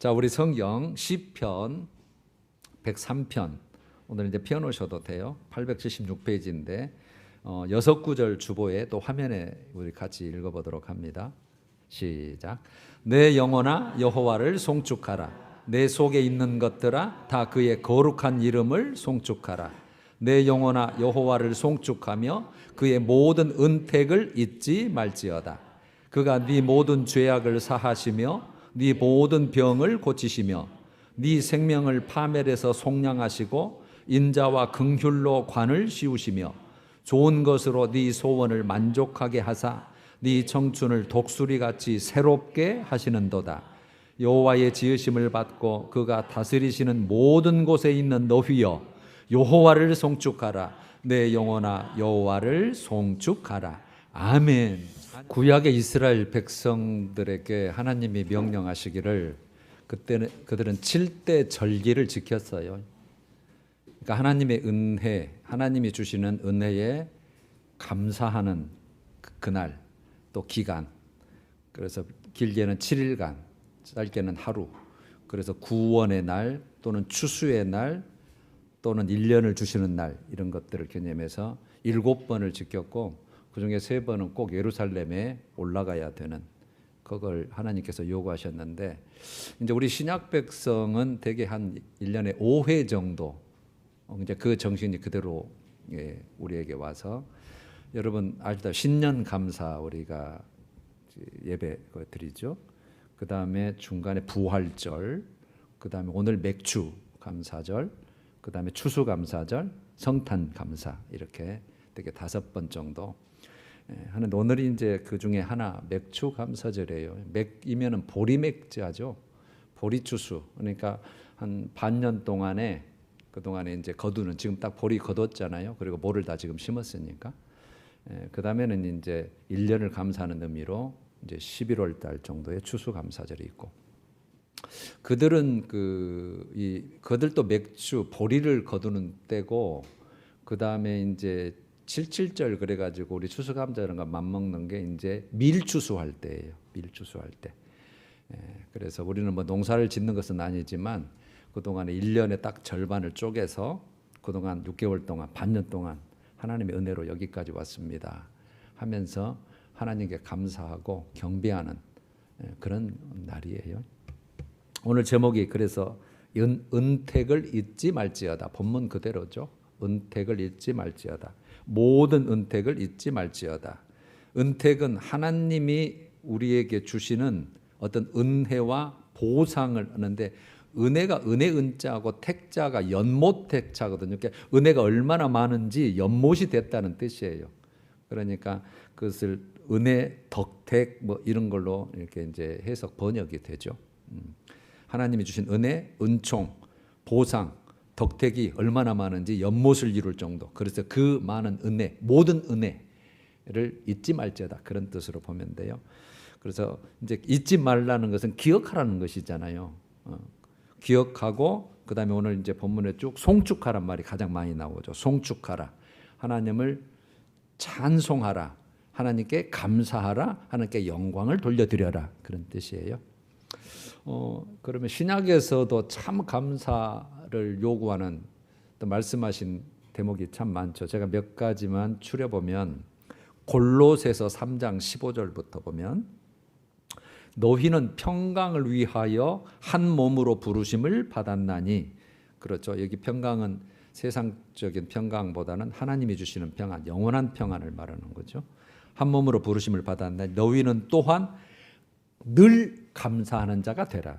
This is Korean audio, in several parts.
자, 우리 성경 시편 103편 오늘 이제 펴놓으셔도 돼요. 876페이지인데 6구절 주보에 또 화면에 우리 같이 읽어보도록 합니다. 시작. 내 영혼아 여호와를 송축하라. 내 속에 있는 것들아 다 그의 거룩한 이름을 송축하라. 내 영혼아 여호와를 송축하며 그의 모든 은택을 잊지 말지어다. 그가 네 모든 죄악을 사하시며 네 모든 병을 고치시며 네 생명을 파멸해서 속량하시고 인자와 긍휼로 관을 씌우시며 좋은 것으로 네 소원을 만족하게 하사 네 청춘을 독수리같이 새롭게 하시는도다. 여호와의 지으심을 받고 그가 다스리시는 모든 곳에 있는 너희여 여호와를 송축하라. 내 영혼아 여호와를 송축하라. 아멘. 구약의 이스라엘 백성들에게 하나님이 명령하시기를 그때는 그들은 7대 절기를 지켰어요. 그러니까 하나님의 은혜, 하나님이 주시는 은혜에 감사하는 그날, 또 기간. 그래서 길게는 7일간, 짧게는 하루. 그래서 구원의 날 또는 추수의 날 또는 1년을 주시는 날 이런 것들을 개념해서 7번을 지켰고 그중에 3번은 꼭 예루살렘에 올라가야 되는 그걸 하나님께서 요구하셨는데 이제 우리 신약 백성은 대개 한 1년에 5회 정도 이제 그 정신이 그대로 우리에게 와서 여러분 알다 신년 감사 우리가 예배 드리죠. 그 다음에 중간에 부활절, 그 다음에 오늘 맥주 감사절, 그 다음에 추수 감사절, 성탄 감사 이렇게 되게 5번 정도 하는데 오늘이 이제 그 중에 하나 맥주 감사절이에요. 맥이면은 보리 맥주하죠. 보리 추수. 그러니까 한 반년 동안에 그 동안에 이제 거두는 지금 딱 보리 거뒀잖아요. 그리고 모를 다 지금 심었으니까. 그 다음에는 이제 1년을 감사하는 의미로 이제 11월 달 정도에 추수 감사절이 있고. 그들은 그들도 맥주 보리를 거두는 때고 그 다음에 이제 77절 그래가지고 우리 추수감사절과 맞먹는 게 이제 밀추수할 때예요. 밀추수할 때. 그래서 우리는 뭐 농사를 짓는 것은 아니지만 그 동안에 1년에 딱 절반을 쪼개서 그 동안 6개월 동안 반년 동안 하나님의 은혜로 여기까지 왔습니다. 하면서 하나님께 감사하고 경배하는 그런 날이에요. 오늘 제목이 그래서 은택을 잊지 말지어다. 본문 그대로죠. 은택을 잊지 말지어다. 모든 은택을 잊지 말지어다. 은택은 하나님이 우리에게 주시는 어떤 은혜와 보상을 하는데 은혜가 은혜 은자하고 택자가 연못 택자거든요. 그러니까 은혜가 얼마나 많은지 연못이 됐다는 뜻이에요. 그러니까 그것을 은혜, 덕택 뭐 이런 걸로 이렇게 이제 해석 번역이 되죠. 하나님이 주신 은혜, 은총, 보상, 덕택이 얼마나 많은지 연못을 이룰 정도. 그래서 그 많은 은혜, 모든 은혜를 잊지 말지어다. 그런 뜻으로 보면 돼요. 그래서 이제 잊지 말라는 것은 기억하라는 것이잖아요. 기억하고 그다음에 오늘 이제 본문에 쭉 송축하란 말이 가장 많이 나오죠. 송축하라. 하나님을 찬송하라. 하나님께 감사하라. 하나님께 영광을 돌려드려라. 그런 뜻이에요. 그러면 신약에서도 참 감사를 요구하는 또 말씀하신 대목이 참 많죠. 제가 몇 가지만 추려보면 골로새서 3장 15절부터 보면 너희는 평강을 위하여 한 몸으로 부르심을 받았나니 그렇죠. 여기 평강은 세상적인 평강보다는 하나님이 주시는 평안, 영원한 평안을 말하는 거죠. 한 몸으로 부르심을 받았나니 너희는 또한 늘 감사하는 자가 되라.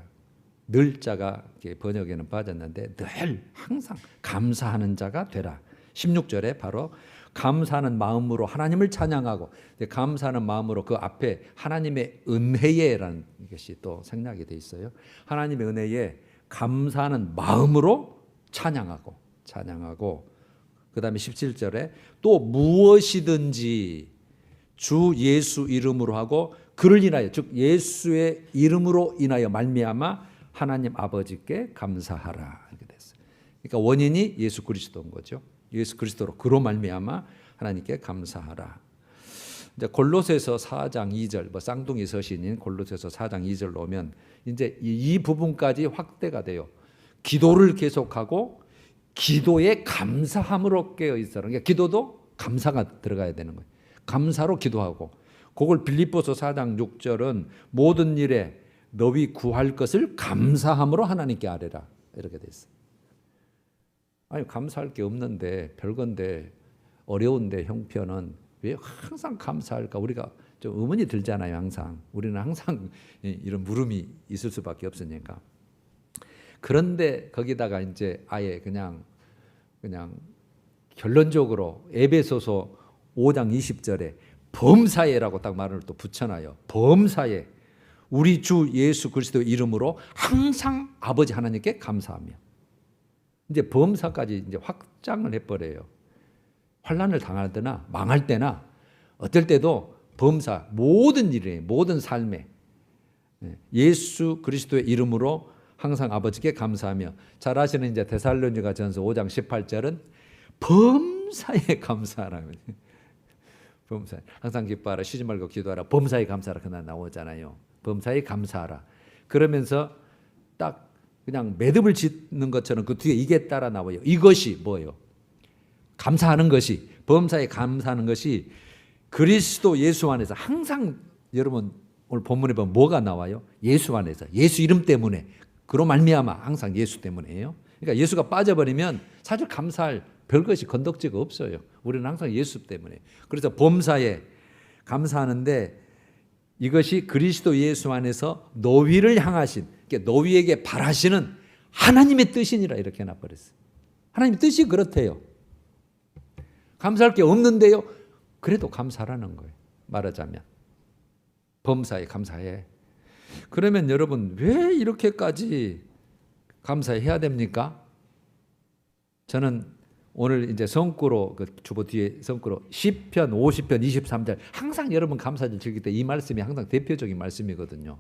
늘 자가 번역에는 빠졌는데 늘 항상 감사하는 자가 되라. 16절에 바로 감사하는 마음으로 하나님을 찬양하고 감사하는 마음으로 그 앞에 하나님의 은혜에라는 것이 또 생략이 돼 있어요. 하나님의 은혜에 감사하는 마음으로 찬양하고 그 다음에 17절에 또 무엇이든지 주 예수 이름으로 하고 그를 인하여 즉 예수의 이름으로 인하여 말미암아 하나님 아버지께 감사하라 이렇게 됐어요. 그러니까 원인이 예수 그리스도인 거죠. 예수 그리스도로 그로 말미암아 하나님께 감사하라. 이제 골로새서 4장 2절, 뭐 쌍둥이 서신인 골로새서 4장 2절로 오면 이제 이 부분까지 확대가 돼요. 기도를 계속하고 기도에 감사함으로 깨어 있어라. 그러니까 기도도 감사가 들어가야 되는 거예요. 감사로 기도하고, 그걸 빌립보서 4장 6절은 모든 일에 너희 구할 것을 감사함으로 하나님께 아뢰라, 이렇게 돼 있어요. 아니, 감사할 게 없는데, 별건데, 어려운데 형편은 왜 항상 감사할까? 우리가 좀 의문이 들잖아요. 항상 우리는 항상 이런 물음이 있을 수밖에 없으니까. 그런데 거기다가 이제 아예 그냥 결론적으로 에베소서 5장 20절에 범사에라고 딱 말을 또 붙여놔요. 범사에 우리 주 예수 그리스도 이름으로 항상 아버지 하나님께 감사하며. 이제 범사까지 이제 확장을 해버려요. 환난을 당할 때나 망할 때나 어떨 때도 범사, 모든 일에, 모든 삶에 예수 그리스도의 이름으로 항상 아버지께 감사하며. 잘 아시는 이제 데살로니가전서 5장 18절은 범사에 감사하라고. 범사. 항상 기뻐하라, 쉬지 말고 기도하라, 범사에 감사하라, 그날 나오잖아요. 범사에 감사하라. 그러면서 딱 그냥 매듭을 짓는 것처럼 그 뒤에 이게 따라 나와요. 이것이 뭐예요? 감사하는 것이, 범사에 감사하는 것이 그리스도 예수 안에서 항상, 여러분 오늘 본문에 보면 뭐가 나와요? 예수 안에서, 예수 이름 때문에, 그로 말미암아 항상 예수 때문에요. 그러니까 예수가 빠져버리면 사실 감사할 별것이 건덕지가 없어요. 우리는 항상 예수 때문에. 그래서 범사에 감사하는데 이것이 그리스도 예수 안에서 너희를 향하신, 그러니까 너희에게 바라시는 하나님의 뜻이니라, 이렇게 해놔버렸어요. 하나님의 뜻이 그렇대요. 감사할 게 없는데요, 그래도 감사라는 거예요. 말하자면 범사에 감사해. 그러면 여러분 왜 이렇게까지 감사해야 됩니까? 저는 오늘 이제 성구로, 그 주보 뒤에 성구로 시편 50편 23절, 항상 여러분 감사절 즐길 때 이 말씀이 항상 대표적인 말씀이거든요.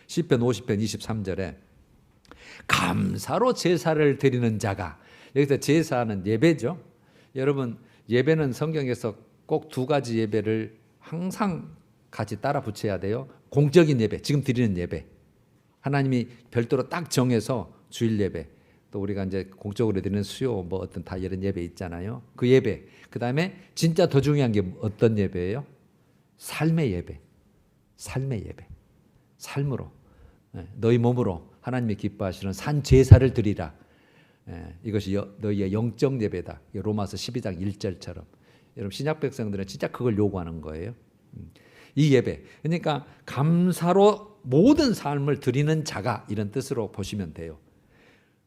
시편 50편 23절에 감사로 제사를 드리는 자가, 여기서 제사는 예배죠. 여러분 예배는 성경에서 꼭 두 가지 예배를 항상 같이 따라 붙여야 돼요. 공적인 예배, 지금 드리는 예배, 하나님이 별도로 딱 정해서 주일 예배, 또 우리가 이제 공적으로 드리는 수요, 뭐 어떤 다 이런 예배 있잖아요. 그 예배. 그 다음에 진짜 더 중요한 게 어떤 예배예요? 삶의 예배. 삶의 예배. 삶으로, 너희 몸으로 하나님이 기뻐하시는 산 제사를 드리라. 이것이 너희의 영적 예배다. 로마서 12장 1절처럼. 여러분 신약 백성들은 진짜 그걸 요구하는 거예요. 이 예배. 그러니까 감사로 모든 삶을 드리는 자가, 이런 뜻으로 보시면 돼요.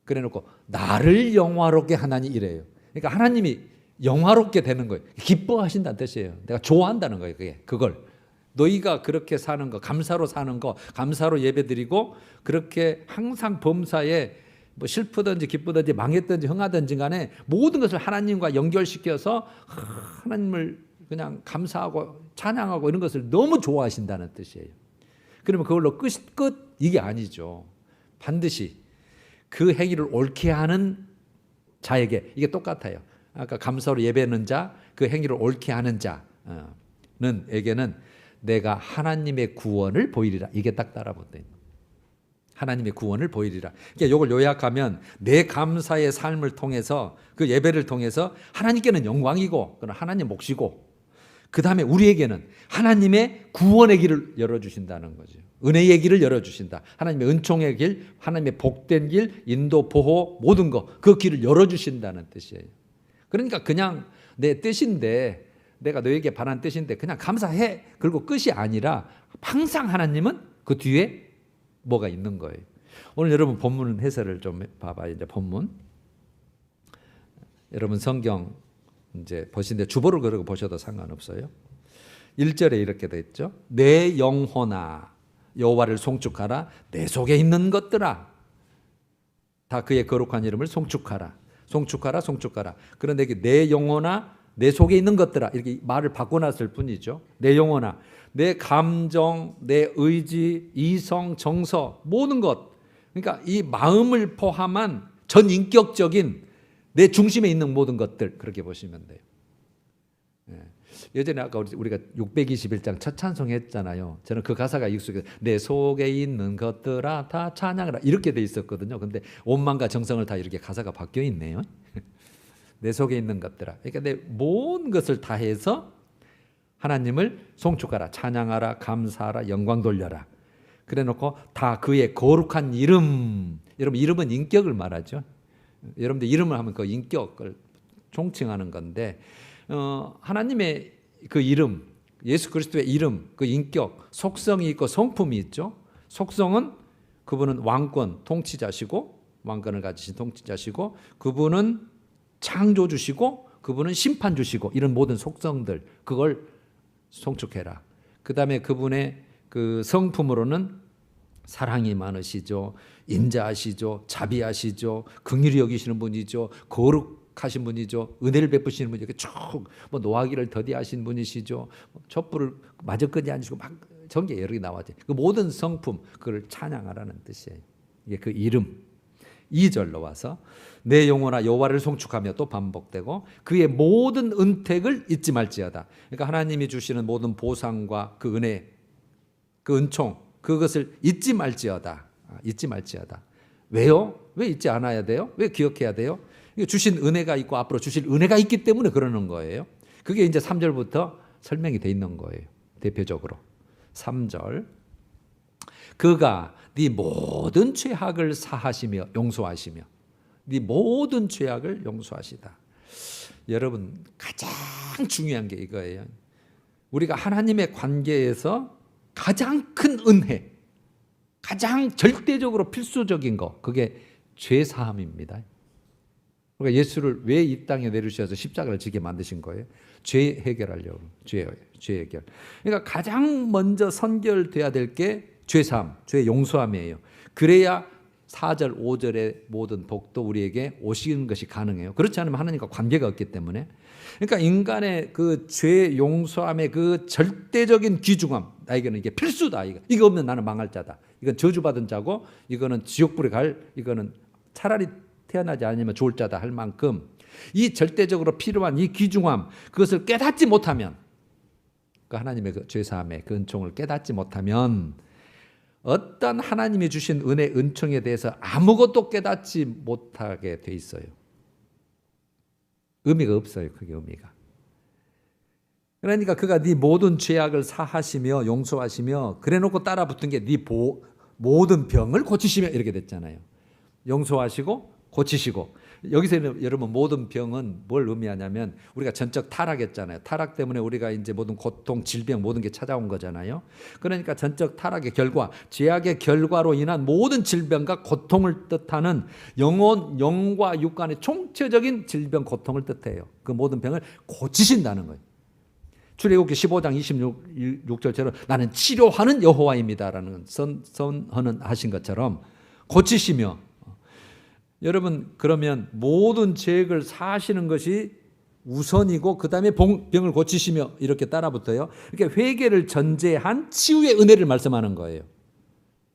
그래 놓고 나를 영화롭게 하나니 이래요. 그러니까 하나님이 영화롭게 되는 거예요. 기뻐하신다는 뜻이에요. 내가 좋아한다는 거예요. 그걸 너희가 그렇게 사는 거, 감사로 사는 거, 감사로 예배드리고, 그렇게 항상 범사에 뭐 슬프든지 기쁘든지 망했든지 흥하든지 간에 모든 것을 하나님과 연결시켜서 하나님을 그냥 감사하고 찬양하고 이런 것을 너무 좋아하신다는 뜻이에요. 그러면 그걸로 끝 이게 아니죠. 반드시 그 행위를 옳게 하는 자에게, 이게 똑같아요. 아까 감사로 예배하는 자, 그 행위를 옳게 하는 자는에게는 내가 하나님의 구원을 보이리라. 이게 딱 따라붙어요. 하나님의 구원을 보이리라. 그러니까 이걸 요약하면 내 감사의 삶을 통해서, 그 예배를 통해서 하나님께는 영광이고, 그건 하나님 몫이고, 그 다음에 우리에게는 하나님의 구원의 길을 열어주신다는 거죠. 은혜의 길을 열어주신다. 하나님의 은총의 길, 하나님의 복된 길, 인도, 보호, 모든 거, 그 길을 열어주신다는 뜻이에요. 그러니까 그냥 내 뜻인데, 내가 너에게 바란 뜻인데 그냥 감사해, 그리고 끝이 아니라 항상 하나님은 그 뒤에 뭐가 있는 거예요. 오늘 여러분 본문 해설을 좀 봐봐요. 이제 본문, 여러분 성경 이제 보시는데 주보를 그러고 보셔도 상관없어요. 1절에 이렇게 돼 있죠. 내 영혼아 여호와를 송축하라. 내 속에 있는 것들아 다 그의 거룩한 이름을 송축하라. 송축하라, 송축하라. 그런데 내 영혼아 내 속에 있는 것들아, 이렇게 말을 바꿔놨을 뿐이죠. 내 영혼아, 내 감정, 내 의지, 이성, 정서, 모든 것, 그러니까 이 마음을 포함한 전인격적인 내 중심에 있는 모든 것들, 그렇게 보시면 돼요. 예전에 아까 우리가 621장 첫 찬송 했잖아요. 저는 그 가사가 익숙해서 내 속에 있는 것들아 다 찬양하라 이렇게 돼 있었거든요. 근데 온망과 정성을 다 이렇게 가사가 바뀌어 있네요. 내 속에 있는 것들아. 그러니까 내 모든 것을 다해서 하나님을 송축하라, 찬양하라, 감사하라, 영광 돌려라. 그래놓고 다 그의 거룩한 이름. 여러분 이름은 인격을 말하죠. 여러분들 이름을 하면 그 인격을 총칭하는 건데 하나님의 그 이름, 예수 그리스도의 이름, 그 인격, 속성이 있고 성품이 있죠. 속성은 그분은 왕권, 통치자시고 왕권을 가지신 통치자시고 그분은 창조주시고 그분은 심판주시고 이런 모든 속성들 그걸 송축해라. 그 다음에 그분의 그 성품으로는 사랑이 많으시죠. 인자하시죠. 자비하시죠. 긍휼히 여기시는 분이죠. 거룩하신 분이죠. 은혜를 베푸시는 분이죠. 쭉뭐 노하기를 더디하신 분이시죠. 촛불을 마저까지 앉으시고 막 전개 여러 개 나와죠. 그 모든 성품 그걸 찬양하라는 뜻이에요. 이게 그 이름. 2절로 와서 내 영혼아 여호와를 송축하며 또 반복되고 그의 모든 은택을 잊지 말지어다. 그러니까 하나님이 주시는 모든 보상과 그 은혜, 그 은총 그것을 잊지 말지어다. 잊지 말지어다. 왜요? 왜 잊지 않아야 돼요? 왜 기억해야 돼요? 주신 은혜가 있고 앞으로 주실 은혜가 있기 때문에 그러는 거예요. 그게 이제 3절부터 설명이 돼 있는 거예요. 대표적으로 3절 그가 네 모든 죄악을 사하시며 용서하시며 네 모든 죄악을 용서하시다. 여러분 가장 중요한 게 이거예요. 우리가 하나님의 관계에서 가장 큰 은혜, 가장 절대적으로 필수적인 거 그게 죄 사함입니다. 그러니까 예수를 왜 이 땅에 내리셔서 십자가를 지게 만드신 거예요? 죄 해결하려고. 죄 해결. 그러니까 가장 먼저 선결돼야 될 게 죄사함, 죄 용서함이에요. 그래야 4절, 5절의 모든 복도 우리에게 오시는 것이 가능해요. 그렇지 않으면 하나님과 관계가 없기 때문에. 그러니까 인간의 그 죄 용서함의 그 절대적인 귀중함, 나에게는 이게 필수다. 이거 없으면 나는 망할 자다. 이건 저주받은 자고, 이거는 지옥불에 이거는 차라리 태어나지 않으면 좋을 자다 할 만큼 이 절대적으로 필요한 이 귀중함, 그것을 깨닫지 못하면, 그 하나님의 그 죄사함의 그 은총을 깨닫지 못하면 어떤 하나님이 주신 은혜, 은총에 대해서 아무것도 깨닫지 못하게 돼 있어요. 의미가 없어요. 그게 의미가. 그러니까 그가 네 모든 죄악을 사하시며 용서하시며 그래놓고 따라 붙은 게 네 모든 병을 고치시며 이렇게 됐잖아요. 용서하시고 고치시고. 여기서 여러분 모든 병은 뭘 의미하냐면 우리가 전적 타락했잖아요. 타락 때문에 우리가 이제 모든 고통, 질병 모든 게 찾아온 거잖아요. 그러니까 전적 타락의 결과, 죄악의 결과로 인한 모든 질병과 고통을 뜻하는 영과 육 간의 총체적인 질병, 고통을 뜻해요. 그 모든 병을 고치신다는 거예요. 출애굽기 15장 26절처럼 나는 치료하는 여호와입니다라는 선언은 하신 것처럼 고치시며. 여러분 그러면 모든 죄악을 사하시는 것이 우선이고 그 다음에 병을 고치시며 이렇게 따라붙어요. 이렇게 회개를 전제한 치유의 은혜를 말씀하는 거예요.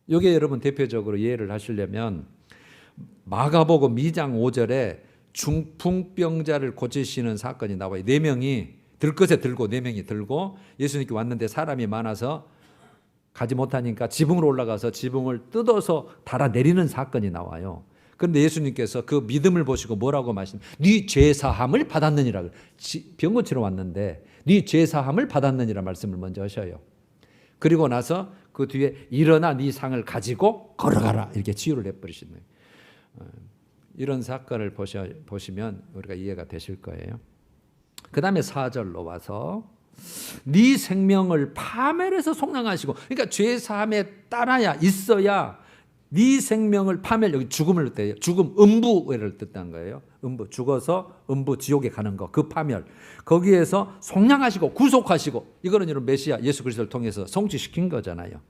이게 여러분 대표적으로 이해를 하시려면 마가복음 2장 5절에 중풍병자를 고치시는 사건이 나와요. 4명이 들것에 들고 4명이 들고 예수님께 왔는데 사람이 많아서 가지 못하니까 지붕으로 올라가서 지붕을 뜯어서 달아내리는 사건이 나와요. 그런데 예수님께서 그 믿음을 보시고 뭐라고 말씀하시냐면 네 죄사함을 받았느니라. 병 고치러 왔는데 네 죄사함을 받았느니라 말씀을 먼저 하셔요. 그리고 나서 그 뒤에 일어나 네 상을 가지고 걸어가라 이렇게 치유를 해버리시는 거예요. 이런 사건을 보시면 우리가 이해가 되실 거예요. 그 다음에 4절로 와서 네 생명을 파멸해서 속량하시고, 그러니까 죄사함에 따라야 있어야 네 생명을 파멸, 여기 죽음을 뜻해요. 죽음, 음부를 뜻한 거예요. 음부, 죽어서 음부 지옥에 가는 거, 그 파멸. 거기에서 속량하시고 구속하시고, 이거는 여러분 메시아 예수 그리스도를 통해서 성취시킨 거잖아요.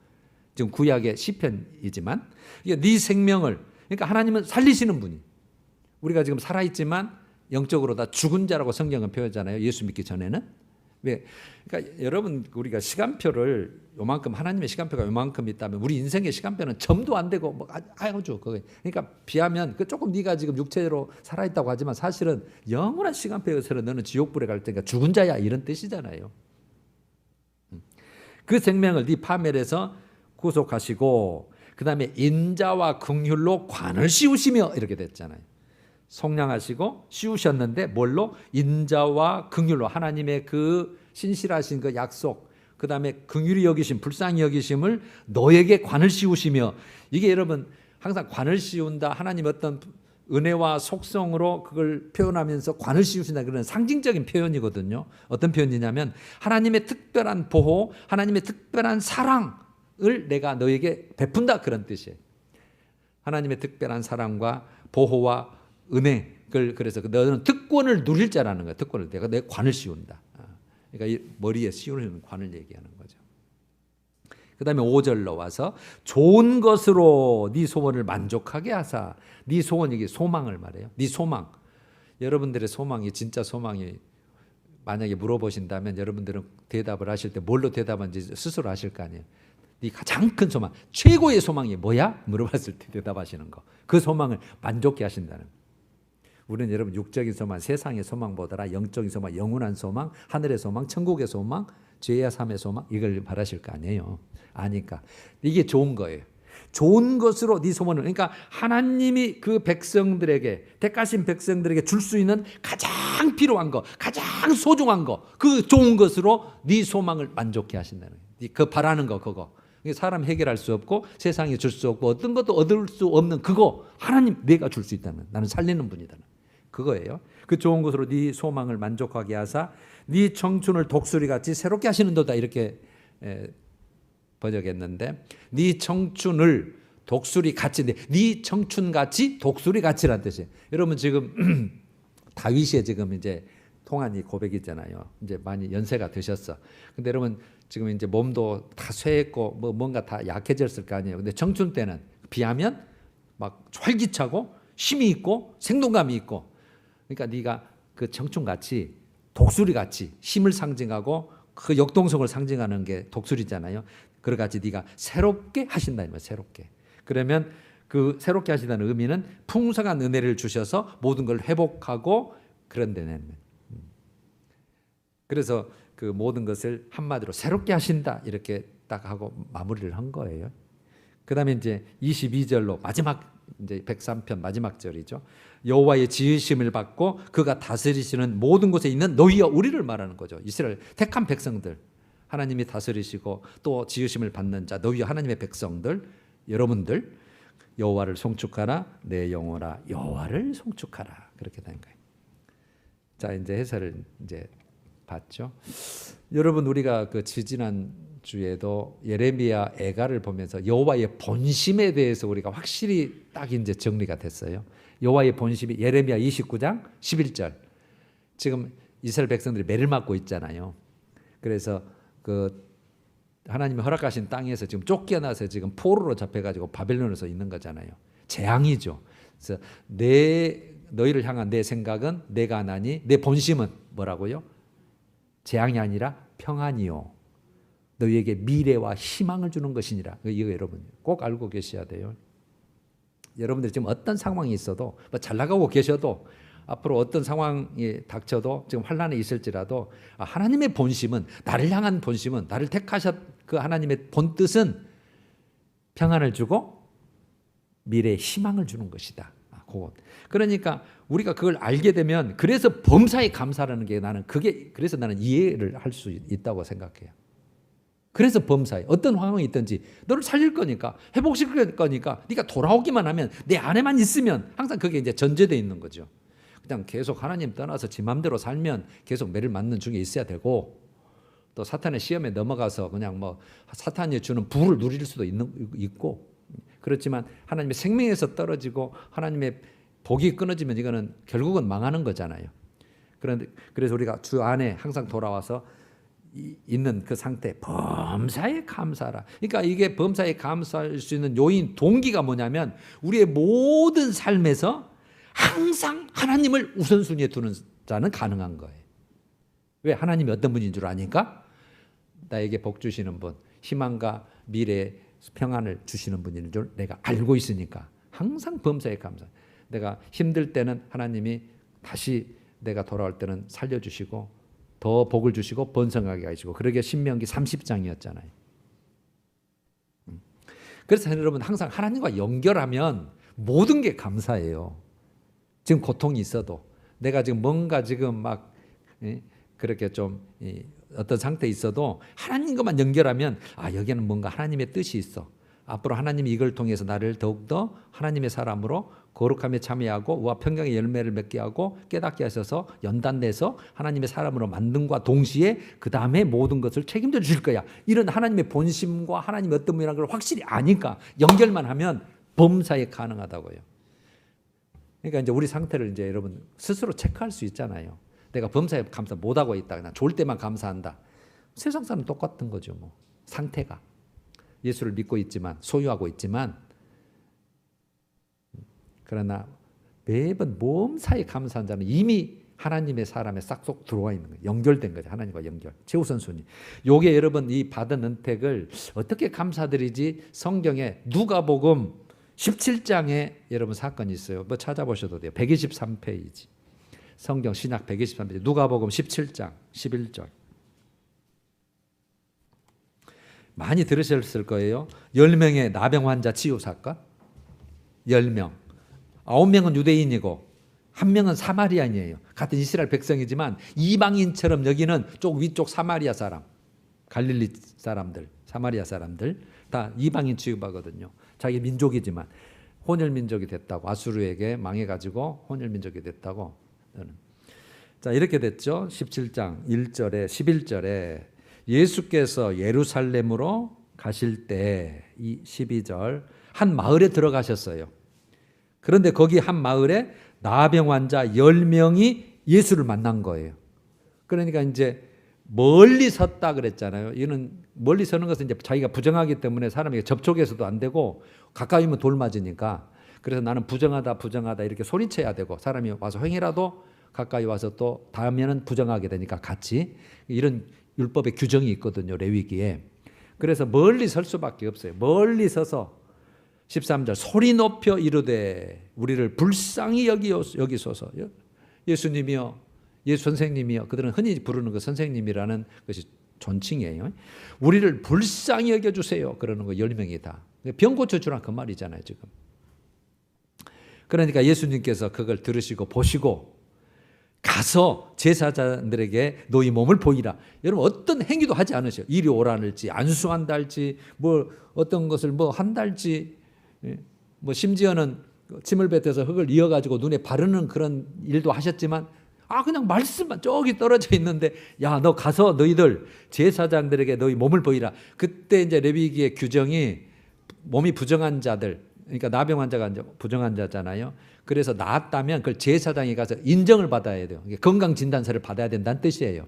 지금 구약의 시편이지만 이게 네 생명을, 그러니까 하나님은 살리시는 분이, 우리가 지금 살아있지만 영적으로 다 죽은 자라고 성경은 표현하잖아요. 예수 믿기 전에는. 왜? 그러니까 여러분 우리가 시간표를 요만큼 하나님의 시간표가 요만큼 있다면 우리 인생의 시간표는 점도 안 되고 뭐 아주 그거. 그러니까 비하면 그 조금 네가 지금 육체로 살아 있다고 하지만 사실은 영원한 시간표에서는 너는 지옥불에 갈 테니까 죽은 자야 이런 뜻이잖아요. 그 생명을 네 파멸에서 구속하시고 그다음에 인자와 긍휼로 관을 씌우시며 이렇게 됐잖아요. 속량하시고 씌우셨는데 뭘로? 인자와 긍휼로 하나님의 그 신실하신 그 약속 그다음에 긍휼히 여기심 불쌍히 여기심을 너에게 관을 씌우시며 이게 여러분 항상 관을 씌운다 하나님 어떤 은혜와 속성으로 그걸 표현하면서 관을 씌우신다 그런 상징적인 표현이거든요. 어떤 표현이냐면 하나님의 특별한 보호 하나님의 특별한 사랑을 내가 너에게 베푼다 그런 뜻이에요. 하나님의 특별한 사랑과 보호와 은혜 그래서 너는 특권을 누릴 자라는 거야. 특권을 내가 내 관을 씌운다. 그러니까 이 머리에 씌우는 관을 얘기하는 거죠. 그 다음에 5절로 와서 좋은 것으로 네 소원을 만족하게 하사 네 소원 이게 소망을 말해요. 네 소망 여러분들의 소망이 진짜 소망이 만약에 물어보신다면 여러분들은 대답을 하실 때 뭘로 대답하는지 스스로 하실 거 아니에요. 네 가장 큰 소망 최고의 소망이 뭐야? 물어봤을 때 대답하시는 거 그 소망을 만족해 하신다는 거예요. 우리는 여러분 육적인 소망, 세상의 소망보다 영적인 소망, 영원한 소망, 하늘의 소망, 천국의 소망, 죄와 삶의 소망 이걸 바라실 거 아니에요. 아니까 이게 좋은 거예요. 좋은 것으로 네 소원을 그러니까 하나님이 그 백성들에게 택하신 백성들에게 줄 수 있는 가장 필요한 거, 가장 소중한 거, 그 좋은 것으로 네 소망을 만족해 하신다는 거예요. 그 바라는 거 그거. 사람 해결할 수 없고 세상이 줄 수 없고 어떤 것도 얻을 수 없는 그거 하나님 내가 줄 수 있다는 나는 살리는 분이다. 그거예요. 그 좋은 것으로 네 소망을 만족하게 하사 네 청춘을 독수리같이 새롭게 하시는도다 이렇게 번역했는데 네 청춘을 독수리같이 네 청춘같이 독수리같이라는 뜻이에요. 여러분 지금 다윗이 지금 이제 통한이 고백이잖아요. 이제 많이 연세가 드셨어. 근데 여러분 지금 이제 몸도 다 쇠했고 뭐 뭔가 다 약해졌을 거 아니에요. 근데 청춘 때는 비하면 막 활기차고 힘이 있고 생동감이 있고 그러니까 네가 그 청춘같이 독수리같이 힘을 상징하고 그 역동성을 상징하는 게 독수리잖아요. 그러같이 네가 새롭게 하신다 이 말이에요. 새롭게. 그러면 그 새롭게 하신다는 의미는 풍성한 은혜를 주셔서 모든 걸 회복하고 그런 데는 그래서 그 모든 것을 한마디로 새롭게 하신다 이렇게 딱 하고 마무리를 한 거예요. 그다음에 이제 22절로 마지막 이제 103편 마지막 절이죠. 여호와의 지으심을 받고 그가 다스리시는 모든 곳에 있는 너희와 우리를 말하는 거죠. 이스라엘 택한 백성들 하나님이 다스리시고 또 지으심을 받는 자 너희와 하나님의 백성들 여러분들 여호와를 송축하라 내 영혼아 여호와를 송축하라 그렇게 된 거예요. 자 이제 해설을 이제 봤죠. 여러분 우리가 그 지지난 주에도 예레미야 애가를 보면서 여호와의 본심에 대해서 우리가 확실히 딱 이제 정리가 됐어요. 여호와의 본심이 예레미야 29장 11절. 지금 이스라엘 백성들이 매를 맞고 있잖아요. 그래서 그 하나님이 허락하신 땅에서 지금 쫓겨나서 지금 포로로 잡혀가지고 바벨론에서 있는 거잖아요. 재앙이죠. 그래서 너희를 향한 내 생각은 내가 하나니 내 본심은 뭐라고요? 재앙이 아니라 평안이요. 너희에게 미래와 희망을 주는 것이니라. 이거 여러분 꼭 알고 계셔야 돼요. 여러분들이 지금 어떤 상황이 있어도 뭐 잘 나가고 계셔도 앞으로 어떤 상황이 닥쳐도 지금 환난에 있을지라도 하나님의 본심은 나를 향한 본심은 나를 택하셨 그 하나님의 본뜻은 평안을 주고 미래의 희망을 주는 것이다. 그것. 그러니까 우리가 그걸 알게 되면 그래서 범사에 감사라는 게 나는 그게 그래서 나는 이해를 할 수 있다고 생각해요. 그래서 범사에 어떤 상황이 있든지 너를 살릴 거니까 회복시킬 거니까 네가 돌아오기만 하면 내 안에만 있으면 항상 그게 이제 전제되어 있는 거죠. 그냥 계속 하나님 떠나서 지 맘대로 살면 계속 매를 맞는 중에 있어야 되고 또 사탄의 시험에 넘어가서 그냥 뭐 사탄이 주는 부를 누릴 수도 있고 그렇지만 하나님의 생명에서 떨어지고 하나님의 복이 끊어지면 이거는 결국은 망하는 거잖아요. 그런데 그래서 우리가 주 안에 항상 돌아와서 있는 그 상태 범사에 감사하라. 그러니까 이게 범사에 감사할 수 있는 요인 동기가 뭐냐면 우리의 모든 삶에서 항상 하나님을 우선순위에 두는 자는 가능한 거예요. 왜? 하나님이 어떤 분인 줄 아니까? 나에게 복 주시는 분, 희망과 미래 평안을 주시는 분인 줄 내가 알고 있으니까 항상 범사에 감사. 내가 힘들 때는 하나님이 다시 내가 돌아올 때는 살려주시고 더 복을 주시고 번성하게 하시고, 그러게 신명기 30장이었잖아요. 그래서 여러분 항상 하나님과 연결하면 모든 게 감사해요. 지금 고통이 있어도, 내가 지금 뭔가 지금 막 그렇게 좀 어떤 상태에 있어도 하나님과만 연결하면, 아, 여기는 뭔가 하나님의 뜻이 있어. 앞으로 하나님이 이걸 통해서 나를 더욱더 하나님의 사람으로 거룩함에 참여하고 우와 평강의 열매를 맺게 하고 깨닫게 하셔서 연단내서 하나님의 사람으로 만든과 동시에 그 다음에 모든 것을 책임져 주실 거야. 이런 하나님의 본심과 하나님의 어떤 분이라는 걸 확실히 아니까 연결만 하면 범사에 가능하다고요. 그러니까 이제 우리 상태를 이제 여러분 스스로 체크할 수 있잖아요. 내가 범사에 감사 못하고 있다, 그냥 좋을 때만 감사한다. 세상 사람 똑같은 거죠, 뭐. 상태가. 예수를 믿고 있지만, 소유하고 있지만, 그러나 매번 범사에 감사한 자는 이미 하나님의 사람에 싹쏙 들어와 있는 거예요. 연결된 거죠. 하나님과 연결. 최우선순위. 요게 여러분 이 받은 은택을 어떻게 감사드리지? 성경에 누가복음 17장에 여러분 사건이 있어요. 뭐 찾아보셔도 돼요. 123페이지. 성경 신약 123페이지. 누가복음 17장 11절. 많이 들으셨을 거예요. 10명의 나병 환자 치유 사건. 10명. 9명은 유대인이고 1명은 사마리아인이에요. 같은 이스라엘 백성이지만 이방인처럼 여기는 쪽 위쪽 사마리아 사람, 갈릴리 사람들, 사마리아 사람들 다 이방인 취급하거든요. 자기 민족이지만 혼혈 민족이 됐다고, 아수르에게 망해가지고 혼혈 민족이 됐다고. 자, 이렇게 됐죠. 17장 1절에 11절에 예수께서 예루살렘으로 가실 때 이 12절 한 마을에 들어가셨어요. 그런데 거기 한 마을에 나병 환자 10명이 예수를 만난 거예요. 그러니까 이제 멀리 섰다 그랬잖아요. 이는 멀리 서는 것은 이제 자기가 부정하기 때문에 사람에게 접촉해서도 안 되고 가까이면 돌 맞으니까, 그래서 나는 부정하다 이렇게 소리쳐야 되고, 사람이 와서 행위라도 가까이 와서 또 다음에는 부정하게 되니까 같이, 이런 율법의 규정이 있거든요, 레위기에. 그래서 멀리 설 수밖에 없어요. 멀리 서서 13절 소리 높여 이르되 우리를 불쌍히 여기소서. 예수님이요, 예수 선생님이요. 그들은 흔히 부르는 그 선생님이라는 것이 존칭이에요. 우리를 불쌍히 여겨주세요. 그러는 거 10명이 다. 병 고쳐주라 그 말이잖아요 지금. 그러니까 예수님께서 그걸 들으시고 보시고 가서 제사장들에게 너희 몸을 보이라. 여러분 어떤 행위도 하지 않으셔요. 이리 오라는지 안수한다 할지 뭐 어떤 것을 뭐 한다 할지, 뭐 심지어는 침을 뱉어서 흙을 이어가지고 눈에 바르는 그런 일도 하셨지만, 그냥 말씀만 저기 떨어져 있는데, 야, 너 가서 너희들 제사장들에게 너희 몸을 보이라. 그때 이제 레위기의 규정이 몸이 부정한 자들, 그러니까 나병 환자가 이제 부정한 자잖아요. 그래서 나았다면 그걸 제사장이 가서 인정을 받아야 돼요. 건강 진단서를 받아야 된다는 뜻이에요.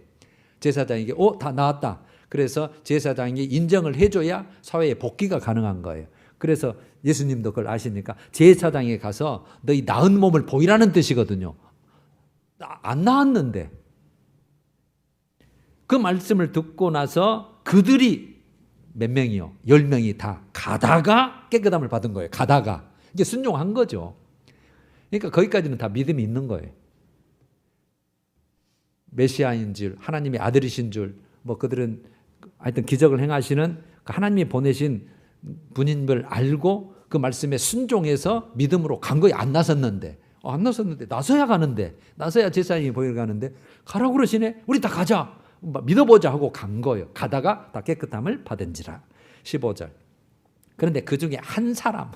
제사장에게 다 나았다. 그래서 제사장이 인정을 해줘야 사회에 복귀가 가능한 거예요. 그래서 예수님도 그걸 아시니까 제사장에 가서 너희 나은 몸을 보이라는 뜻이거든요. 안 나았는데. 그 말씀을 듣고 나서 그들이 몇 명이요? 10명이 다 가다가 깨끗함을 받은 거예요. 가다가. 이제 순종한 거죠. 그러니까 거기까지는 다 믿음이 있는 거예요. 메시아인 줄, 하나님의 아들이신 줄, 뭐 그들은 하여튼 기적을 행하시는 하나님이 보내신 분인 걸 알고 그 말씀에 순종해서 믿음으로 간 거예요. 안 나섰는데. 안 나섰는데 나서야 가는데, 나서야 제사장이 보이러 가는데 가라고 그러시네. 우리 다 가자. 믿어보자 하고 간 거예요. 가다가 다 깨끗함을 받은지라. 15절. 그런데 그 중에 한 사람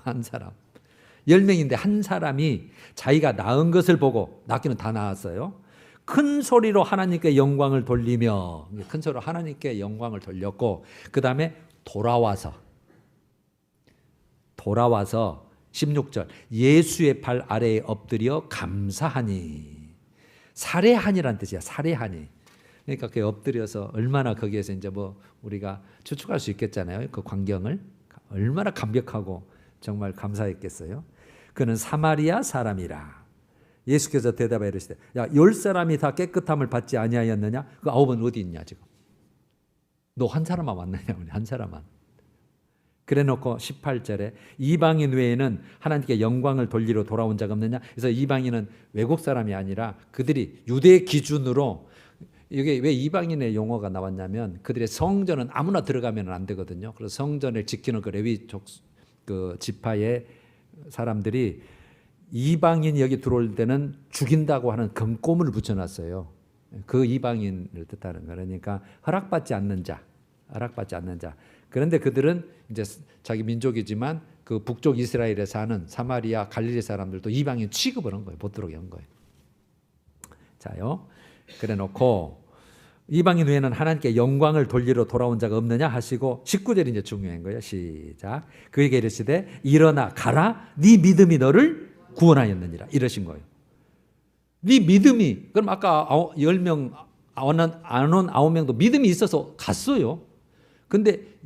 10명인데 한 사람이 자기가 나은 것을 보고, 낫기는 다 나았어요. 큰 소리로 하나님께 영광을 돌리며, 큰 소리로 하나님께 영광을 돌렸고, 그 다음에 돌아와서 16절 예수의 발 아래에 엎드려 감사하니. 살해하니란 뜻이야. 살해하니. 그러니까 그 엎드려서 얼마나 거기에서 이제 뭐 우리가 추측할 수 있겠잖아요. 그 광경을 얼마나 감격하고 정말 감사했겠어요. 그는 사마리아 사람이라. 예수께서 대답하여 이르시되 야, 10사람이 다 깨끗함을 받지 아니하였느냐? 그 9은 어디 있냐 지금? 너 한 사람만 왔느냐? 한 사람만. 그래놓고 18절에 이방인 외에는 하나님께 영광을 돌리러 돌아온 자가 없느냐? 그래서 이방인은 외국 사람이 아니라 그들이 유대 기준으로, 이게 왜 이방인의 용어가 나왔냐면 그들의 성전은 아무나 들어가면 안 되거든요. 그래서 성전을 지키는 그 레위족 그 지파의 사람들이 이방인이 여기 들어올 때는 죽인다고 하는 금고문을 붙여놨어요. 그 이방인을 뜻하는 거예요. 그러니까 허락받지 않는 자. 그런데 그들은 이제 자기 민족이지만 그 북쪽 이스라엘에 사는 사마리아, 갈릴리 사람들도 이방인 취급을 한 거예요. 못 들어오게 한 거예요. 자요. 그래 놓고 이방인 외에는 하나님께 영광을 돌리러 돌아온 자가 없느냐 하시고 19절이 이제 중요한 거예요. 시작. 그에게 이르시되 일어나 가라. 네 믿음이 너를 구원하였느니라. 이러신 거예요. 네 믿음이, 그럼 아까 10명 안 온 9명도 믿음이 있어서 갔어요. 근데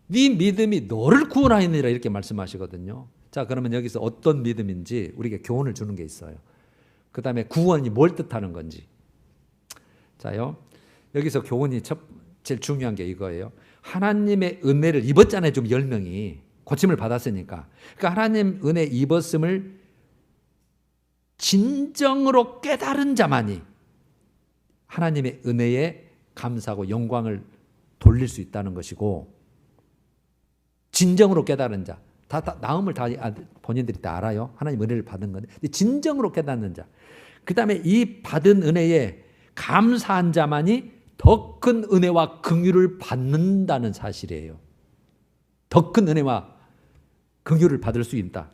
네 믿음이 너를 구원하였느니라 이렇게 말씀하시거든요. 자, 그러면 여기서 어떤 믿음인지 우리에게 교훈을 주는 게 있어요. 그 다음에 구원이 뭘 뜻하는 건지. 자요, 여기서 교훈이 제일 중요한 게 이거예요. 하나님의 은혜를 입었잖아요. 좀 10명이 고침을 받았으니까. 그러니까 하나님 은혜 입었음을 진정으로 깨달은 자만이 하나님의 은혜에 감사하고 영광을 돌릴 수 있다는 것이고, 진정으로 깨달은 자, 나음을 다 본인들이 다 알아요. 하나님 은혜를 받은 건데 진정으로 깨닫는 자, 그 다음에 이 받은 은혜에 감사한 자만이 더 큰 은혜와 긍휼을 받는다는 사실이에요. 더 큰 은혜와 긍휼을 받을 수 있다.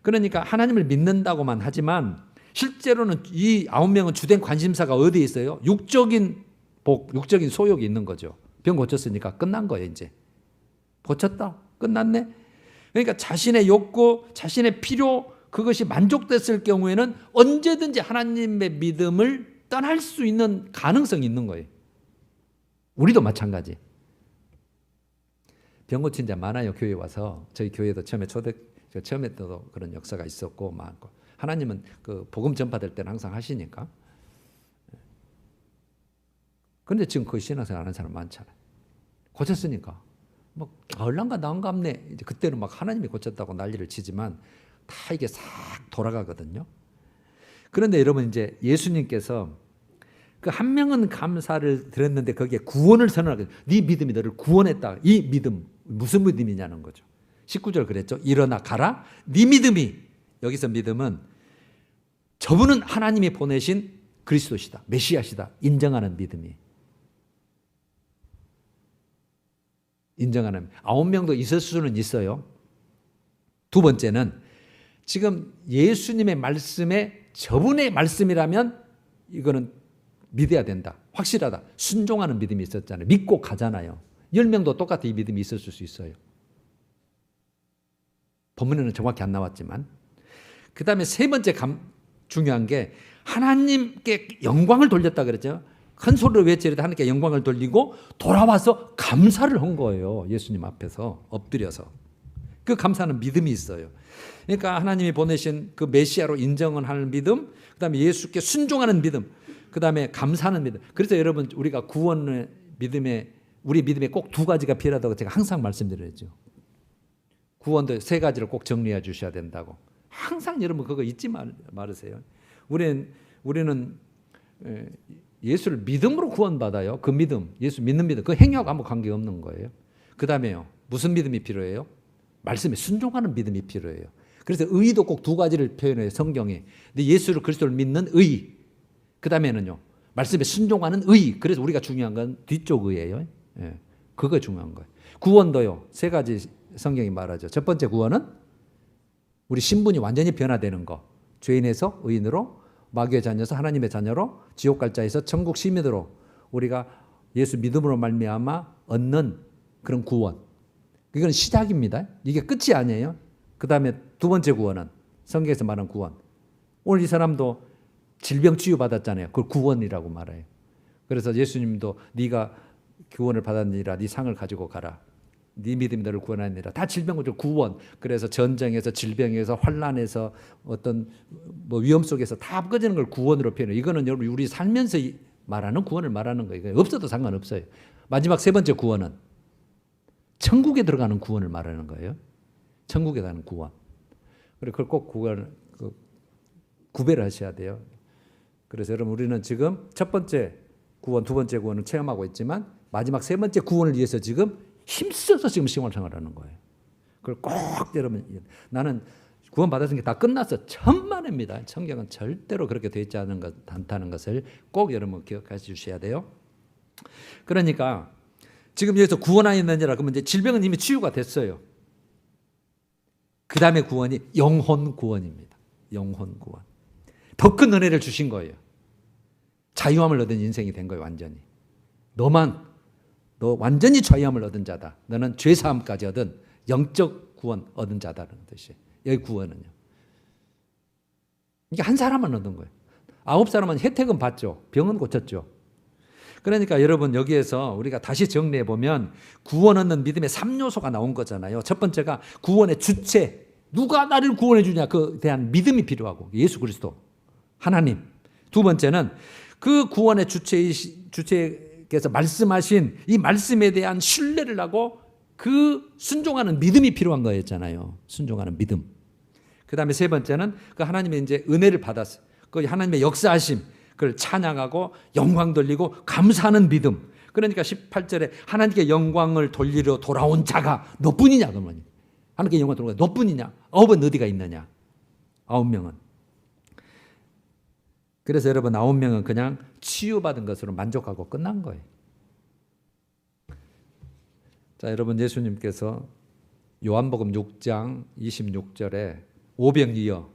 그러니까 하나님을 믿는다고만 하지만 실제로는 이 9명은 주된 관심사가 어디에 있어요? 육적인 복, 육적인 소욕이 있는 거죠. 병 고쳤으니까 끝난 거예요. 이제 고쳤다, 끝났네. 그러니까 자신의 욕구, 자신의 필요, 그것이 만족됐을 경우에는 언제든지 하나님의 믿음을 떠날 수 있는 가능성이 있는 거예요. 우리도 마찬가지. 병 고친 자 많아요. 교회 와서. 저희 교회도 처음에도 그런 역사가 있었고 많고. 하나님은 그 복음 전파될 때는 항상 하시니까. 그런데 지금 그 신앙생활 하는 사람 많잖아요. 고쳤으니까 막 얼랑가 나은갑네. 이제 그때는 막 하나님이 고쳤다고 난리를 치지만 다 이게 싹 돌아가거든요. 그런데 여러분, 이제 예수님께서 그 한 명은 감사를 드렸는데 거기에 구원을 선언하거든요. 네 믿음이 너를 구원했다. 이 믿음 무슨 믿음이냐는 거죠. 19절 그랬죠. 일어나 가라. 네 믿음이, 여기서 믿음은 저분은 하나님이 보내신 그리스도시다, 메시아시다 인정하는 믿음이. 인정하는 9명도 있을 수는 있어요. 두 번째는 지금 예수님의 말씀에 저분의 말씀이라면 이거는 믿어야 된다, 확실하다, 순종하는 믿음이 있었잖아요. 믿고 가잖아요. 10명도 똑같이 이 믿음이 있었을 수 있어요. 본문에는 정확히 안 나왔지만. 그 다음에 세 번째 중요한 게 하나님께 영광을 돌렸다 그랬죠. 큰 소리로 외치려다 하나님께 영광을 돌리고 돌아와서 감사를 한 거예요. 예수님 앞에서 엎드려서. 그 감사는 믿음이 있어요. 그러니까 하나님이 보내신 그 메시아로 인정을 하는 믿음, 그 다음에 예수께 순종하는 믿음, 그 다음에 감사하는 믿음. 그래서 여러분, 우리가 구원의 믿음에, 우리 믿음에 꼭 두 가지가 필요하다고 제가 항상 말씀드렸죠. 구원도 세 가지를 꼭 정리해 주셔야 된다고. 항상 여러분 그거 잊지 말으세요. 우리는 예수를 믿음으로 구원받아요. 그 믿음, 예수 믿는 믿음, 그 행위하고 아무 관계없는 거예요. 그 다음에요, 무슨 믿음이 필요해요? 말씀에 순종하는 믿음이 필요해요. 그래서 의도 꼭 두 가지를 표현해요, 성경에. 근데 예수를, 그리스도를 믿는 의, 그 다음에는요 말씀에 순종하는 의. 그래서 우리가 중요한 건 뒤쪽 의예요. 예, 그거 중요한 거예요. 구원도요 세 가지 성경이 말하죠. 첫 번째 구원은 우리 신분이 완전히 변화되는 거. 죄인에서 의인으로, 마귀의 자녀에서 하나님의 자녀로, 지옥 갈 자에서 천국 시민으로 우리가 예수 믿음으로 말미암아 얻는 그런 구원. 이건 시작입니다. 이게 끝이 아니에요. 그 다음에 두 번째 구원은 성경에서 말하는 구원. 오늘 이 사람도 질병 치유받았잖아요. 그걸 구원이라고 말해요. 그래서 예수님도 네가 구원을 받았느니라 네 상을 가지고 가라. 네 믿음이 너를 구원하느니라. 다 질병 구원. 그래서 전쟁에서 질병에서 환난에서 어떤 뭐 위험 속에서 다 꺼지는 걸 구원으로 표현해요. 이거는 여러분 우리 살면서 말하는 구원을 말하는 거예요. 없어도 상관없어요. 마지막 세 번째 구원은 천국에 들어가는 구원을 말하는 거예요. 천국에 가는 구원. 그리고 그걸 꼭 구별을 하셔야 돼요. 그래서 여러분 우리는 지금 첫 번째 구원, 두 번째 구원을 체험하고 있지만 마지막 세 번째 구원을 위해서 지금 힘써서 지금 생활하는 거예요. 그걸 꼭 여러분, 나는 구원 받았으니 다 끝났어. 천만입니다. 성경은 절대로 그렇게 되어 있지 않다는 것을 꼭 여러분 기억해 주셔야 돼요. 그러니까 지금 여기서 구원하였느니라 그러면 이제 질병은 이미 치유가 됐어요. 그 다음에 구원이 영혼 구원입니다. 영혼 구원. 더 큰 은혜를 주신 거예요. 자유함을 얻은 인생이 된 거예요. 완전히. 너 완전히 자유함을 얻은 자다. 너는 죄사함까지 얻은 영적 구원 얻은 자다는 뜻이에요. 여기 구원은요. 이게 한 사람만 얻은 거예요. 9사람은 혜택은 받죠. 병은 고쳤죠. 그러니까 여러분 여기에서 우리가 다시 정리해 보면 구원 얻는 믿음의 3요소가 나온 거잖아요. 첫 번째가 구원의 주체. 누가 나를 구원해 주냐 그에 대한 믿음이 필요하고 예수 그리스도 하나님. 두 번째는 그 구원의 주체께서 말씀하신 이 말씀에 대한 신뢰를 하고 그 순종하는 믿음이 필요한 거였잖아요. 순종하는 믿음. 그 다음에 세 번째는 그 하나님의 이제 은혜를 받았어요. 그 하나님의 역사하심, 그걸 찬양하고 영광 돌리고 감사하는 믿음. 그러니까 18절에 하나님께 영광을 돌리러 돌아온 자가 너뿐이냐 그러면 하나님께 영광 돌리러 너뿐이냐? 9은 어디가 있느냐? 9명은. 그래서 여러분 9명은 그냥 치유받은 것으로 만족하고 끝난 거예요. 자, 여러분 예수님께서 요한복음 6장 26절에 오병이어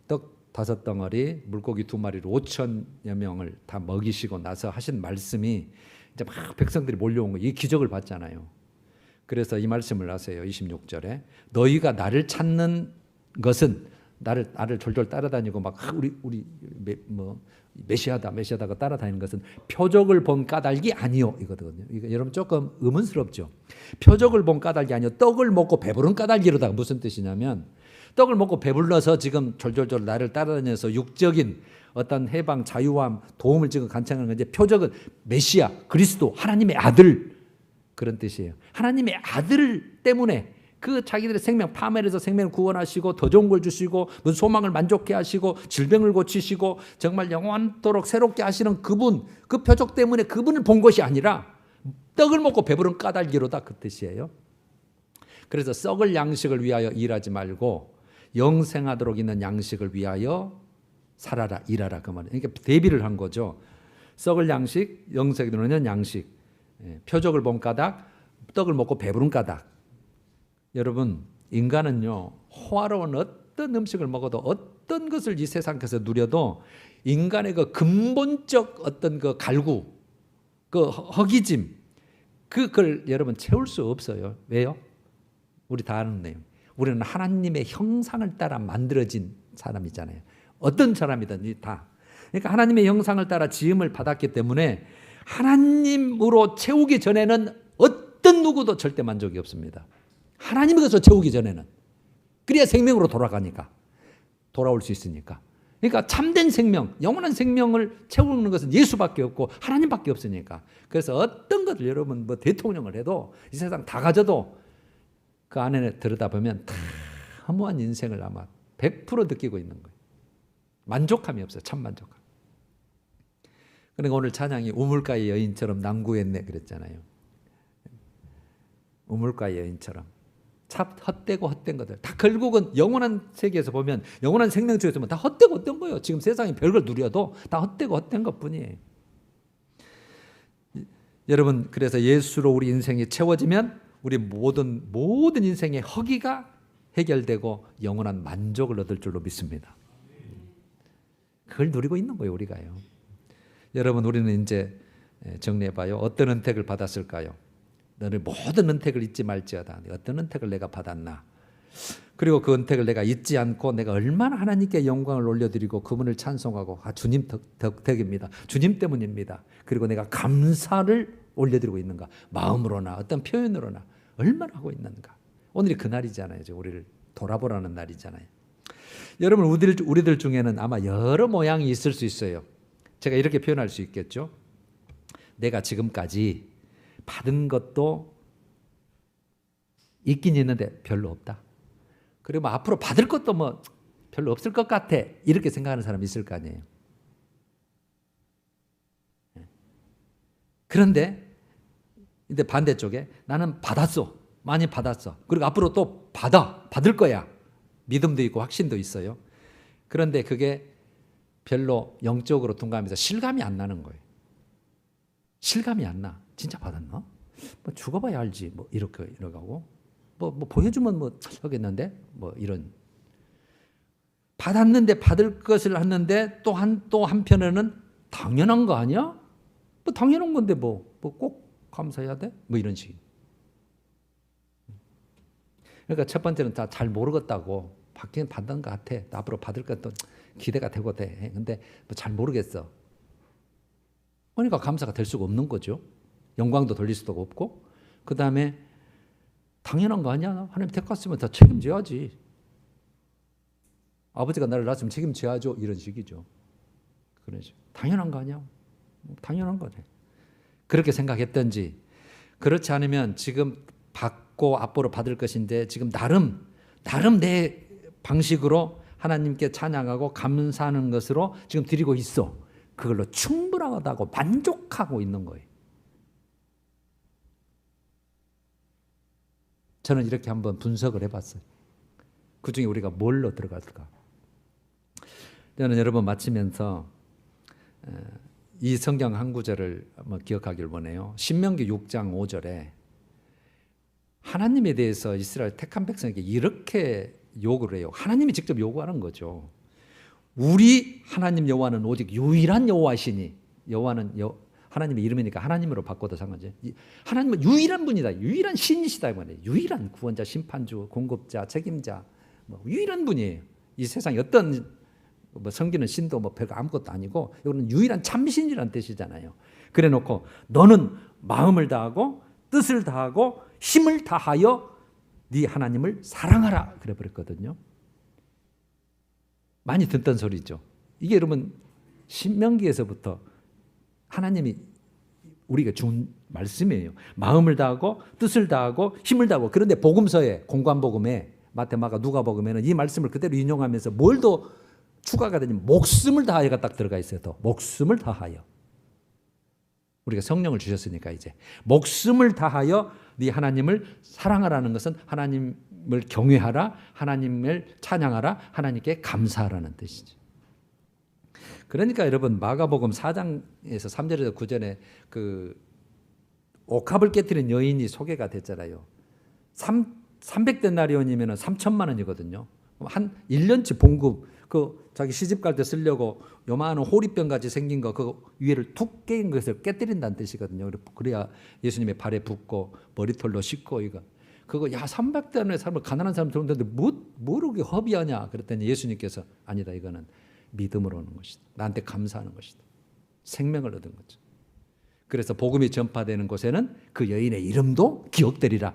떡 5덩어리 물고기 2마리로 5천여 명을 다 먹이시고 나서 하신 말씀이 이제 막 백성들이 몰려온 거예요. 이 기적을 봤잖아요. 그래서 이 말씀을 하세요. 26절에 너희가 나를 찾는 것은 나를 졸졸 따라다니고 막 우리 메시아다가 따라다니는 것은 표적을 본 까닭이 아니요 이거거든요. 이거 여러분 조금 의문스럽죠. 표적을 본 까닭이 아니요 떡을 먹고 배부른 까닭이로다. 무슨 뜻이냐면 떡을 먹고 배불러서 지금 졸졸 나를 따라다녀서 육적인 어떤 해방, 자유함, 도움을 지금 간청하는 건데 표적은 메시아, 그리스도, 하나님의 아들 그런 뜻이에요. 하나님의 아들 때문에 그 자기들의 생명 파멸해서 생명을 구원하시고 더 좋은 걸 주시고 무슨 소망을 만족해 하시고 질병을 고치시고 정말 영원토록 새롭게 하시는 그분 그 표적 때문에 그분을 본 것이 아니라 떡을 먹고 배부른 까닭이로다 그 뜻이에요. 그래서 썩을 양식을 위하여 일하지 말고 영생하도록 있는 양식을 위하여 살아라 일하라 그 말이에요. 그러니까 대비를 한 거죠. 썩을 양식 영생하도록 있는 양식 표적을 본 까닭 떡을 먹고 배부른 까닭. 여러분 인간은요 호화로운 어떤 음식을 먹어도 어떤 것을 이 세상에서 누려도 인간의 그 근본적 어떤 그 갈구 그 허기짐 그걸 여러분 채울 수 없어요. 왜요? 우리 다 아는 내용. 우리는 하나님의 형상을 따라 만들어진 사람이잖아요. 어떤 사람이든 다. 그러니까 하나님의 형상을 따라 지음을 받았기 때문에 하나님으로 채우기 전에는 어떤 누구도 절대 만족이 없습니다. 하나님의 것으로 채우기 전에는. 그래야 생명으로 돌아올 수 있으니까. 그러니까 참된 생명, 영원한 생명을 채우는 것은 예수밖에 없고 하나님밖에 없으니까. 그래서 어떤 것을 여러분 뭐 대통령을 해도 이 세상 다 가져도 그 안에 들여다보면 다 허무한 인생을 아마 100% 느끼고 있는 거예요. 만족함이 없어요. 참 만족함. 그러니까 오늘 찬양이 우물가의 여인처럼 난구했네 그랬잖아요. 우물가의 여인처럼. 참 헛되고 헛된 것들 다 결국은 영원한 세계에서 보면 영원한 생명체에서 보면 다 헛되고 헛된 거예요. 지금 세상에 별걸 누려도 다 헛되고 헛된 것뿐이에요. 여러분 그래서 예수로 우리 인생이 채워지면 우리 모든 인생의 허기가 해결되고 영원한 만족을 얻을 줄로 믿습니다. 그걸 누리고 있는 거예요 우리가요. 여러분 우리는 이제 정리해봐요. 어떤 은택을 받았을까요? 너를 모든 은택을 잊지 말지어다. 어떤 은택을 내가 받았나? 그리고 그 은택을 내가 잊지 않고 내가 얼마나 하나님께 영광을 올려드리고 그분을 찬송하고 주님 덕택입니다. 주님 때문입니다. 그리고 내가 감사를 올려드리고 있는가? 마음으로나 어떤 표현으로나 얼마나 하고 있는가? 오늘이 그 날이잖아요. 우리를 돌아보라는 날이잖아요. 여러분, 우리들 중에는 아마 여러 모양이 있을 수 있어요. 제가 이렇게 표현할 수 있겠죠. 내가 지금까지 받은 것도 있긴 있는데 별로 없다. 그리고 뭐 앞으로 받을 것도 뭐 별로 없을 것 같아. 이렇게 생각하는 사람이 있을 거 아니에요. 그런데 근데 반대쪽에 나는 받았어. 많이 받았어. 그리고 앞으로 또 받을 거야. 믿음도 있고 확신도 있어요. 그런데 그게 별로 영적으로 동감해서 실감이 안 나는 거예요. 실감이 안 나. 진짜 받았나? 뭐 죽어봐야 알지. 뭐 이렇게 이러고 뭐 보여주면 뭐 하겠는데 뭐 이런. 받았는데 받을 것을 했는데 또 한편에는 당연한 거 아니야? 뭐 당연한 건데 뭐 꼭 감사해야 돼? 뭐 이런 식. 그러니까 첫 번째는 다 잘 모르겠다고. 받긴 받는 것 같아. 앞으로 받을 것도 기대가 되고 돼. 근데 뭐 잘 모르겠어. 그러니까 감사가 될 수가 없는 거죠. 영광도 돌릴 수도 없고. 그 다음에 당연한 거 아니야? 하나님 택했으면 다 책임져야지. 아버지가 나를 낳았으면 책임져야죠. 이런 식이죠. 그러죠. 당연한 거 아니야? 당연한 거네. 그렇게 생각했던지, 그렇지 않으면 지금 받고 앞으로 받을 것인데 지금 나름 내 방식으로 하나님께 찬양하고 감사하는 것으로 지금 드리고 있어. 그걸로 충분하다고 만족하고 있는 거예요. 저는 이렇게 한번 분석을 해봤어요. 그중에 우리가 뭘로 들어갈까? 저는 여러분 마치면서 이 성경 한 구절을 한번 기억하길 원해요. 신명기 6장 5절에 하나님에 대해서 이스라엘 택한 백성에게 이렇게 요구를 해요. 하나님이 직접 요구하는 거죠. 우리 하나님 여호와는 오직 유일한 여호와시니, 여호와는 하나님의 이름이니까 하나님으로 바꿔도 상관없지. 하나님은 유일한 분이다. 유일한 신이시다. 이번에 유일한 구원자, 심판주, 공급자, 책임자, 뭐 유일한 분이에요. 이 세상에 어떤 뭐 섬기는 신도 뭐 별거 아무것도 아니고 이거는 유일한 참신이라는 뜻이잖아요. 그래놓고 너는 마음을 다하고 뜻을 다하고 힘을 다하여 네 하나님을 사랑하라 그래 버렸거든요. 많이 듣던 소리죠. 이게 여러분 신명기에서부터 하나님이 우리가 준 말씀이에요. 마음을 다하고 뜻을 다하고 힘을 다하고. 그런데 복음서에 공관복음에 마태, 마가, 누가복음에는 이 말씀을 그대로 인용하면서 뭘 더 추가가 되냐면 목숨을 다하여가 딱 들어가 있어요. 또 목숨을 다하여. 우리가 성령을 주셨으니까 이제 목숨을 다하여 네 하나님을 사랑하라는 것은 하나님을 경외하라, 하나님을 찬양하라, 하나님께 감사하라는 뜻이죠. 그러니까 여러분 마가복음 4장에서 3절에서 9절에 그 옥합을 깨뜨린 여인이 소개가 됐잖아요. 300데나리온이면 3천만 원이거든요. 한 1년치 봉급, 그 자기 시집 갈 때 쓰려고 요만한 호리병 같이 생긴 거, 그 위에를 툭 깨인 것을 깨뜨린다는 뜻이거든요. 그래야 예수님의 발에 붓고 머리털로 씻고 이거. 그거 야 300대의 삶을 가난한 사람 들었는데 뭐로 허비하냐 그랬더니 예수님께서 아니다, 이거는 믿음으로 오는 것이다. 나한테 감사하는 것이다. 생명을 얻은 거죠. 그래서 복음이 전파되는 곳에는 그 여인의 이름도 기억되리라.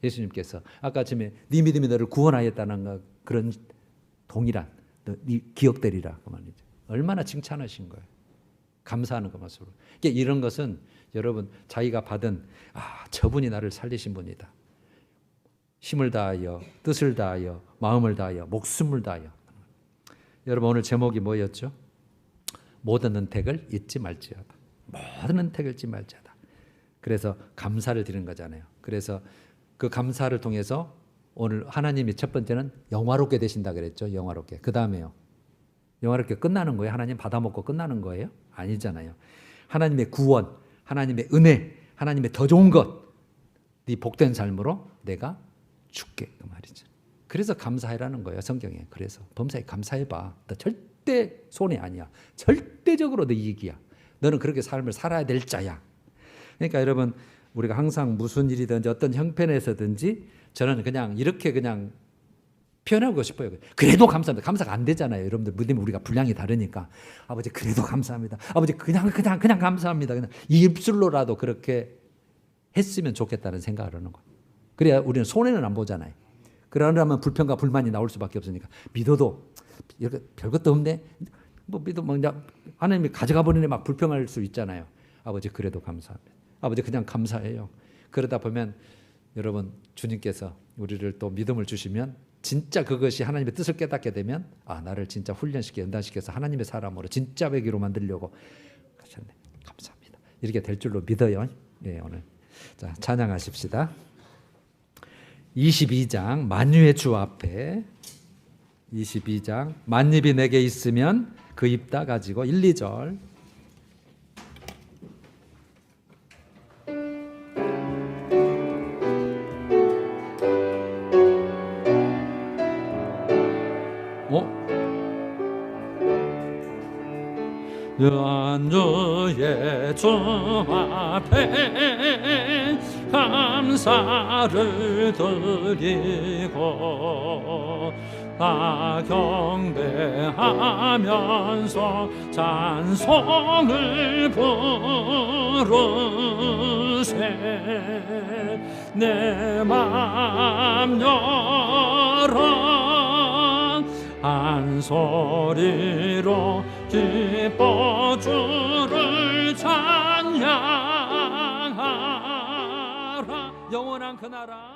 예수님께서 아까 아침에 네 믿음이 너를 구원하였다는 그런 동일한 네 기억되리라 그 말이죠. 얼마나 칭찬하신 거예요. 감사하는 그 모습으로. 이런 것은 여러분 자기가 받은 저분이 나를 살리신 분이다. 힘을 다하여 뜻을 다하여 마음을 다하여 목숨을 다하여. 여러분 오늘 제목이 뭐였죠? 모든 은택을 잊지 말지어다. 모든 은택을 잊지 말지어다. 그래서 감사를 드리는 거잖아요. 그래서 그 감사를 통해서 오늘 하나님이 첫 번째는 영화롭게 되신다 그랬죠. 영화롭게. 그 다음에요. 영화롭게 끝나는 거예요? 하나님 받아먹고 끝나는 거예요? 아니잖아요. 하나님의 구원, 하나님의 은혜, 하나님의 더 좋은 것, 네 복된 삶으로 내가 줄게 그 말이죠. 그래서 감사해라는 거예요. 성경에. 그래서 범사에 감사해봐. 너 절대 손해 아니야. 절대적으로 너 이익이야. 너는 그렇게 삶을 살아야 될 자야. 그러니까 여러분 우리가 항상 무슨 일이든지 어떤 형편에서든지 저는 그냥 이렇게 그냥 표현하고 싶어요. 그래도 감사합니다. 감사가 안 되잖아요. 여러분들 믿으면 우리가 분량이 다르니까. 아버지 그래도 감사합니다. 아버지 그냥 감사합니다. 그냥 입술로라도 그렇게 했으면 좋겠다는 생각을 하는 거예요. 그래야 우리는 손해는 안 보잖아요. 그러려면 불평과 불만이 나올 수밖에 없으니까 믿어도 이렇게 별것도 없네. 뭐 믿어 뭐 하나님이 가져가 버리네 막 불평할 수 있잖아요. 아버지 그래도 감사합니다. 아버지 그냥 감사해요. 그러다 보면 여러분 주님께서 우리를 또 믿음을 주시면 진짜 그것이 하나님의 뜻을 깨닫게 되면 아 나를 진짜 훈련시켜 연단시켜서 하나님의 사람으로 진짜 배기로 만들려고 하셨네. 감사합니다. 이렇게 될 줄로 믿어요. 네, 오늘 자 찬양하십시다. 22장 만유의 주 앞에 22장 만입이 내게 있으면 그 입 다 가지고 1, 2절 연주의 주 앞에 감사를 드리고 다 경배하면서 찬송을 부르세 내 맘 열어 한 소리로 기뻐 주를 찬양하라 영원한 그 나라